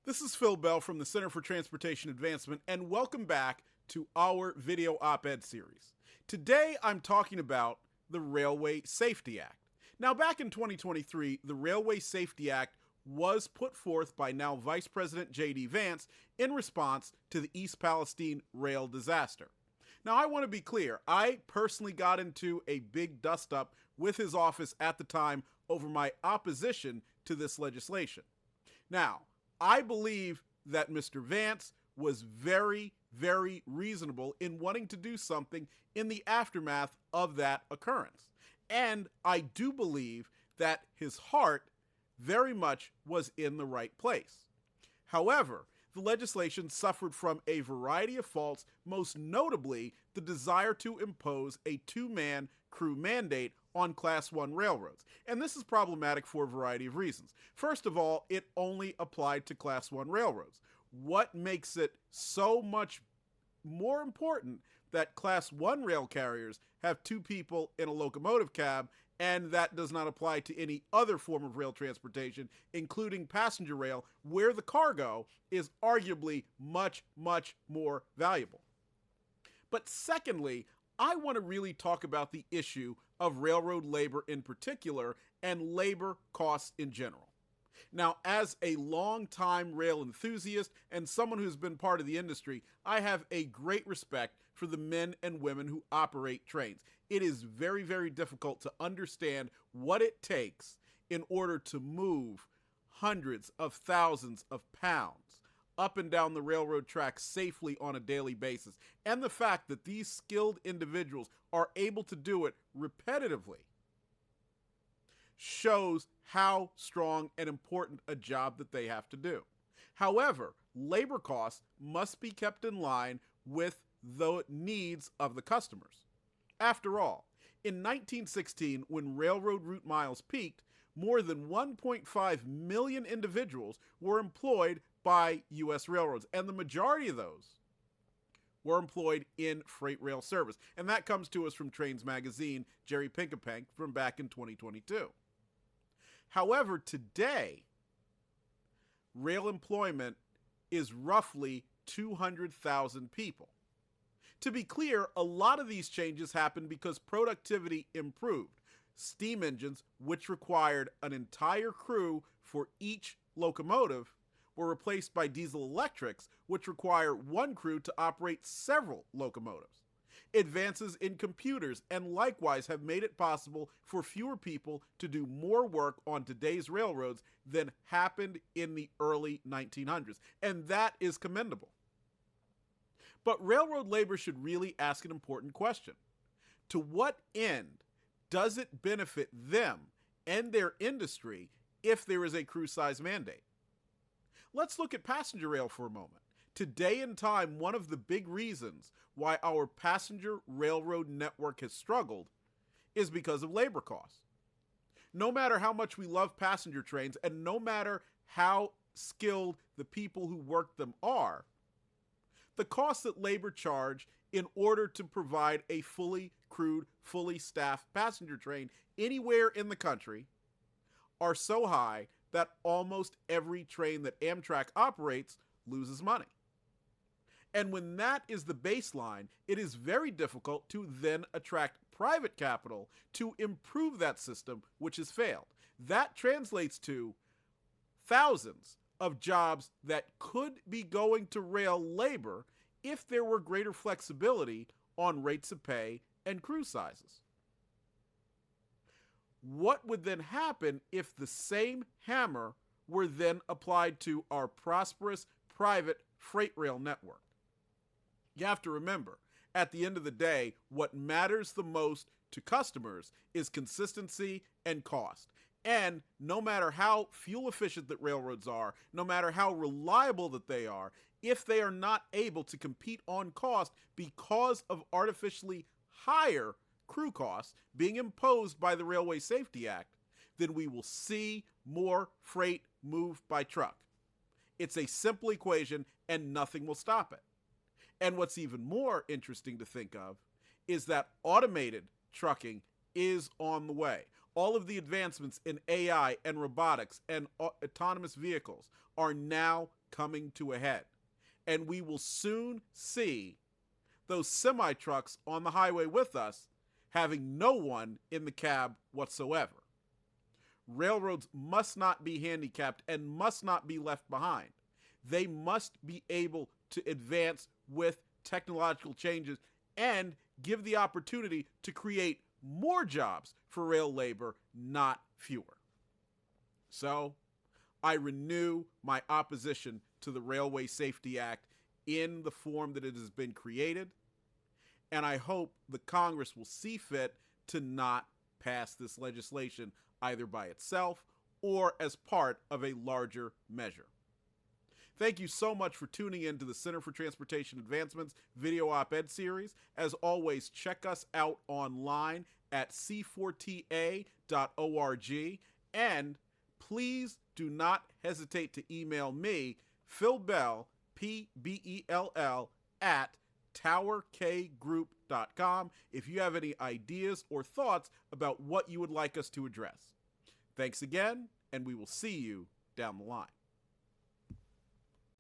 This is Phil Bell from the Center for Transportation Advancement, and welcome back to our video op-ed series. Today, I'm talking about the Railway Safety Act. Now, back in 2023, the Railway Safety Act was put forth by now Vice President J.D. Vance in response to the East Palestine rail disaster. Now, I want to be clear. I personally got into a big dust-up with his office at the time over my opposition to this legislation. Now, I believe that Mr. Vance was very, very reasonable in wanting to do something in the aftermath of that occurrence. And I do believe that his heart very much was in the right place. However, the legislation suffered from a variety of faults, most notably the desire to impose a two-man crew mandate on Class 1 railroads. And this is problematic for a variety of reasons. First of all, it only applied to Class 1 railroads. What makes it so much more important that Class 1 rail carriers have two people in a locomotive cab, and that does not apply to any other form of rail transportation, including passenger rail, where the cargo is arguably much, much more valuable. But secondly, I want to really talk about the issue of railroad labor in particular and labor costs in general. Now, as a longtime rail enthusiast and someone who's been part of the industry, I have a great respect for the men and women who operate trains. It is very, very difficult to understand what it takes in order to move hundreds of thousands of pounds up and down the railroad tracks safely on a daily basis. And the fact that these skilled individuals are able to do it repetitively shows how strong and important a job that they have to do. However, labor costs must be kept in line with the needs of the customers. After all, in 1916, when railroad route miles peaked, more than 1.5 million individuals were employed by U.S. railroads, and the majority of those were employed in freight rail service. And that comes to us from Trains Magazine, Jerry Pinkapank, from back in 2022. However, today, rail employment is roughly 200,000 people. To be clear, a lot of these changes happened because productivity improved. Steam engines, which required an entire crew for each locomotive, were replaced by diesel electrics, which require one crew to operate several locomotives. Advances in computers and likewise have made it possible for fewer people to do more work on today's railroads than happened in the early 1900s, and that is commendable. But railroad labor should really ask an important question. To what end does it benefit them and their industry if there is a crew size mandate? Let's look at passenger rail for a moment. Today in time, one of the big reasons why our passenger railroad network has struggled is because of labor costs. No matter how much we love passenger trains and no matter how skilled the people who work them are, the costs that labor charge in order to provide a fully crewed, fully staffed passenger train anywhere in the country are so high that almost every train that Amtrak operates loses money. And when that is the baseline, it is very difficult to then attract private capital to improve that system, which has failed. That translates to thousands of jobs that could be going to rail labor if there were greater flexibility on rates of pay and crew sizes. What would then happen if the same hammer were then applied to our prosperous private freight rail network? You have to remember, at the end of the day, what matters the most to customers is consistency and cost. And no matter how fuel efficient that railroads are, no matter how reliable that they are, if they are not able to compete on cost because of artificially higher crew costs being imposed by the Railway Safety Act, then we will see more freight moved by truck. It's a simple equation and nothing will stop it. And what's even more interesting to think of is that automated trucking is on the way. All of the advancements in AI and robotics and autonomous vehicles are now coming to a head. And we will soon see those semi-trucks on the highway with us having no one in the cab whatsoever. Railroads must not be handicapped and must not be left behind. They must be able to advance with technological changes and give the opportunity to create more jobs for rail labor, not fewer. So, I renew my opposition to the Railway Safety Act in the form that it has been created, and I hope the Congress will see fit to not pass this legislation either by itself or as part of a larger measure. Thank you so much for tuning in to the Center for Transportation Advancement's video op-ed series. As always, check us out online at C4TA.org, and please do not hesitate to email me, Phil Bell, PBELL, at towerkgroup.com if you have any ideas or thoughts about what you would like us to address. Thanks again, and we will see you down the line.